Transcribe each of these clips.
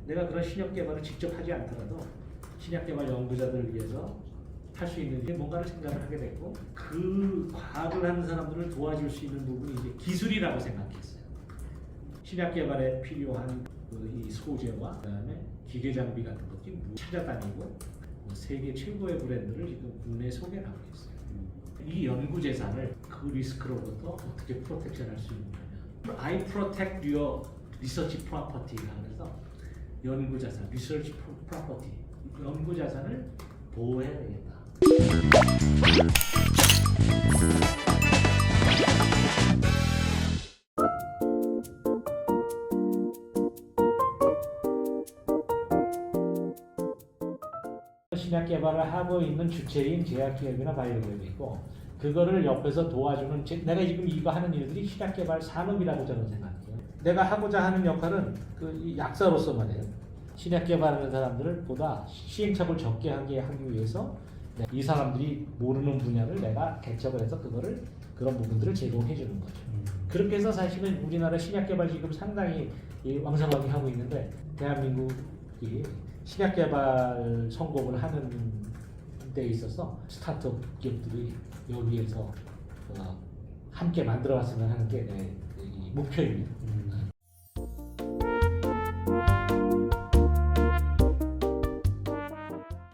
내가 그런 신약 개발을 직접 하지 않더라도 신약 개발 연구자들을 위해서 할 수 있는 게 뭔가를 생각을 하게 됐고, 그 과학을 하는 사람들을 도와줄 수 있는 부분이 이제 기술이라고 생각했어요. 신약 개발에 필요한 이 소재와 그다음에 기계 장비 같은 것들이 찾아다니고 세계 최고의 브랜드를 지금 국내에 소개를 하고 있어요. 이 연구 재산을 그 리스크로부터 어떻게 프로텍션할 수 있느냐. I protect your research property가 그래서 연구 자산, research property, 연구 자산을 보호해야 되겠다. 신약 개발을 하고 있는 주체인 제약기업이나 바이오기업이 있고, 그거를 옆에서 도와주는, 내가 지금 이거 하는 일들이 신약 개발 산업이라고 저는 생각해요. 내가 하고자 하는 역할은 그 약사로서 말이에요. 신약 개발하는 사람들을 보다 시행착오를 적게 하기 위해서 이 사람들이 모르는 분야를 내가 개척을 해서 그런 부분들을 제공해 주는 거죠. 그렇게 해서 사실은 우리나라 신약 개발 지금 상당히 왕성하게 하고 있는데, 대한민국이 신약 개발 성공을 하는 데 있어서 스타트업 기업들이 여기에서 함께 만들어왔으면 하는 게 내 목표입니다.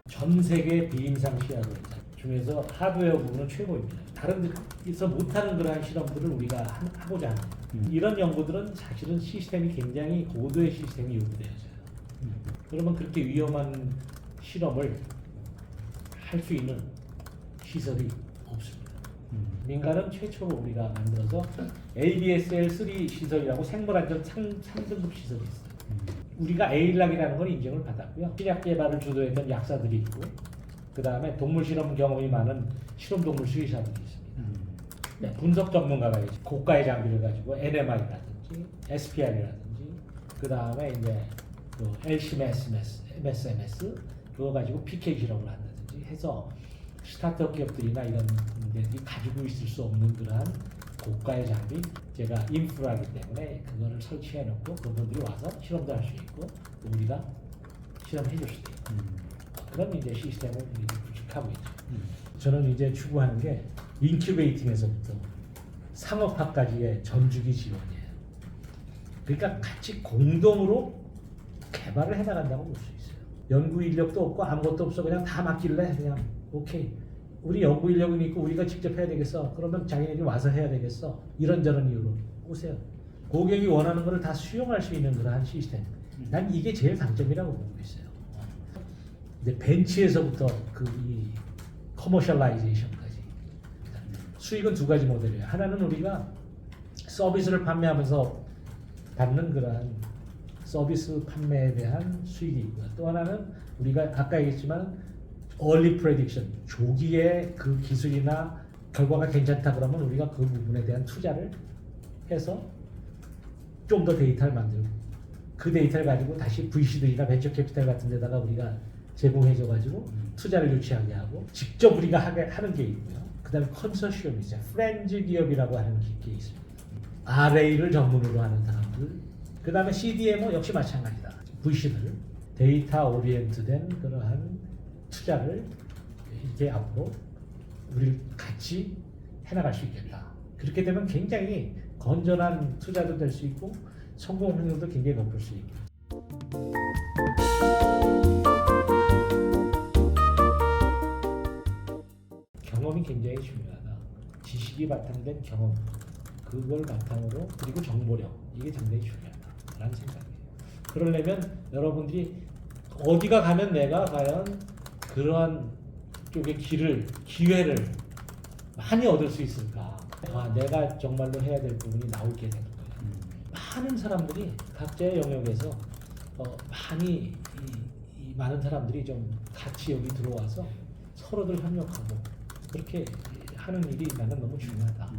전 세계 비임상 시약을 중에서 하드웨어 부분은 최고입니다. 다른 데서 못하는 그러한 실험들을 우리가 하고자 하는 이런 연구들은 사실은 시스템이 굉장히 고도의 시스템이 요구되어져요. 그러면 그렇게 위험한 실험을 할 수 있는 시설이 없습니다. 민간은 최초로 우리가 만들어서 ABSL3 시설이라고 생물안전 3등급 시설이 있어요. 우리가 에일락이라는 걸 인정을 받았고요. 신약 개발을 주도했던 약사들이 있고, 그 다음에 동물 실험 경험이 많은 실험동물 수의사들이 있습니다. 네, 분석 전문가가 있죠. 고가의 장비를 가지고 NMR이라든지 SPR이라든지, 그 다음에 이제 LCMS, MSMS 그거 가지고 PK 실험을 한다든지 해서 스타트업 기업들이나 이런 데들이 가지고 있을 수 없는 그러한 고가의 장비, 제가 인프라기 때문에 그거를 설치해 놓고 그분들이 와서 실험도 할 수 있고 우리가 실험해 줄 수도 있고 그런 이제 시스템을 구축하고 있죠. 저는 이제 추구하는 게 인큐베이팅에서부터 상업화까지의 전주기 지원이에요. 그러니까 같이 공동으로 개발을 해나간다고 볼 수 있어요. 연구 인력도 없고 아무것도 없어 그냥 다 맡길래 그냥 오케이 우리 연구 인력은 있고 우리가 직접 해야 되겠어. 그러면 자기네들이 와서 해야 되겠어. 이런저런 이유로 오세요. 고객이 원하는 것을 다 수용할 수 있는 그러한 시스템. 난 이게 제일 강점이라고 보고 있어요. 이제 벤치에서부터 이 커머셜라이제이션까지. 수익은 두 가지 모델이에요. 하나는 우리가 서비스를 판매하면서 받는 그러한 서비스 판매에 대한 수익이 있고요. 또 하나는 우리가 아까 얘기했지만 early prediction, 조기에 그 기술이나 결과가 괜찮다 그러면 우리가 그 부분에 대한 투자를 해서 좀 더 데이터를 만들고 그 데이터를 가지고 다시 VC들이나 벤처 캐피탈 같은 데다가 우리가 제공해줘 가지고 투자를 유치하게 하고 직접 우리가 하는 게 있고요. 그 다음에 컨소시엄이 있어요. 프렌즈 기업이라고 하는 게 있습니다. RA를 전문으로 하는 사람들. 그 다음에 CDMO 역시 마찬가지다. VC들 데이터 오리엔트된 그러한 투자를 이렇게 앞으로 우리 같이 해나갈 수 있겠다. 그렇게 되면 굉장히 건전한 투자도 될 수 있고 성공 확률도 굉장히 높을 수 있고. 경험이 굉장히 중요하다. 지식이 바탕된 경험, 그걸 바탕으로 그리고 정보력 이게 상당히 중요하다라는 생각이에요. 그러려면 여러분들이 어디가 가면 내가 과연 그러한 쪽의 기회를 많이 얻을 수 있을까? 내가 정말로 해야 될 부분이 나오게 되는 거예요. 많은 사람들이 각자의 영역에서 많이 많은 사람들이 좀 같이 여기 들어와서 서로들 협력하고 그렇게 하는 일이 나는 너무 중요하다.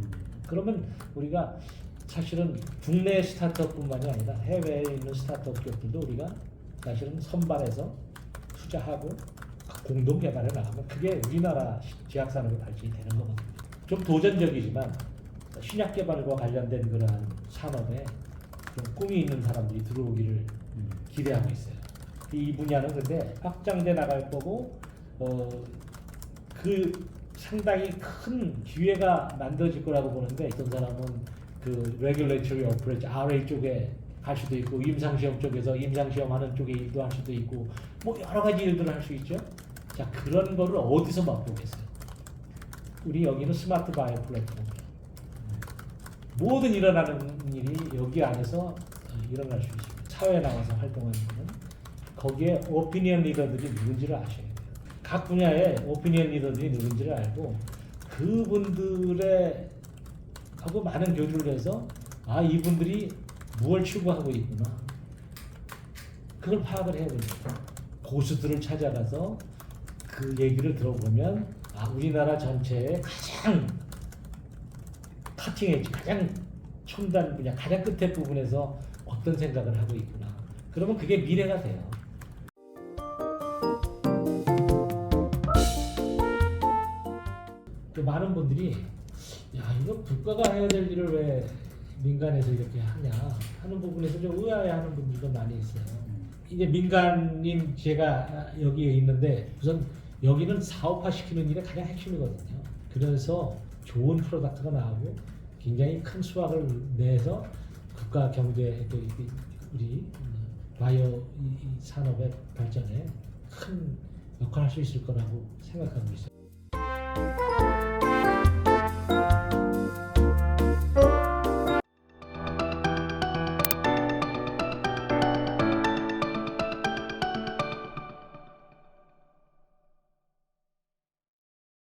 그러면 우리가 사실은 국내 스타트업뿐만이 아니라 해외에 있는 스타트업 기업들도 우리가 사실은 선발해서 투자하고 공동 개발해 나가면 그게 우리나라 제약산업의 발전이 되는 거거든요. 좀 도전적이지만 신약 개발과 관련된 그러한 산업에 좀 꿈이 있는 사람들이 들어오기를 기대하고 있어요. 이 분야는 근데 확장돼 나갈 거고 그 상당히 큰 기회가 만들어질 거라고 보는데 어떤 사람은 그 regulatory approach RA 쪽에 갈 수도 있고 임상시험 쪽에서 임상시험하는 쪽에 일도 할 수도 있고 뭐 여러 가지 일들을 할 수 있죠. 자 그런 거를 어디서 맛보겠어요? 우리 여기는 스마트 바이오 플랫폼. 모든 일어나는 일이 여기 안에서 일어날 수 있습니다. 사회에 나와서 활동하는 분은 거기에 오피니언 리더들이 누군지를 아셔야 돼요. 각 분야의 오피니언 리더들이 누군지를 알고 그분들의 하고 많은 교류를 해서 아 이분들이 무엇을 추구하고 있구나. 그걸 파악을 해야 됩니다. 고수들을 찾아가서 그 얘기를 들어보면 아 우리나라 전체에 가장 커팅 엣지, 가장 첨단 분야, 가장 끝에 부분에서 어떤 생각을 하고 있구나. 그러면 그게 미래가 돼요. 많은 분들이 야 이거 국가가 해야 될 일을 왜 민간에서 이렇게 하냐 하는 부분에서 좀 의아해하는 분들도 많이 있어요. 이제 민간인 제가 여기에 있는데 우선 여기는 사업화 시키는 일이 가장 핵심이거든요. 그래서 좋은 프로덕트가 나오고 굉장히 큰 수확을 내서 국가 경제 우리 바이오 산업의 발전에 큰 역할을 할 수 있을 거라고 생각하고 있어요.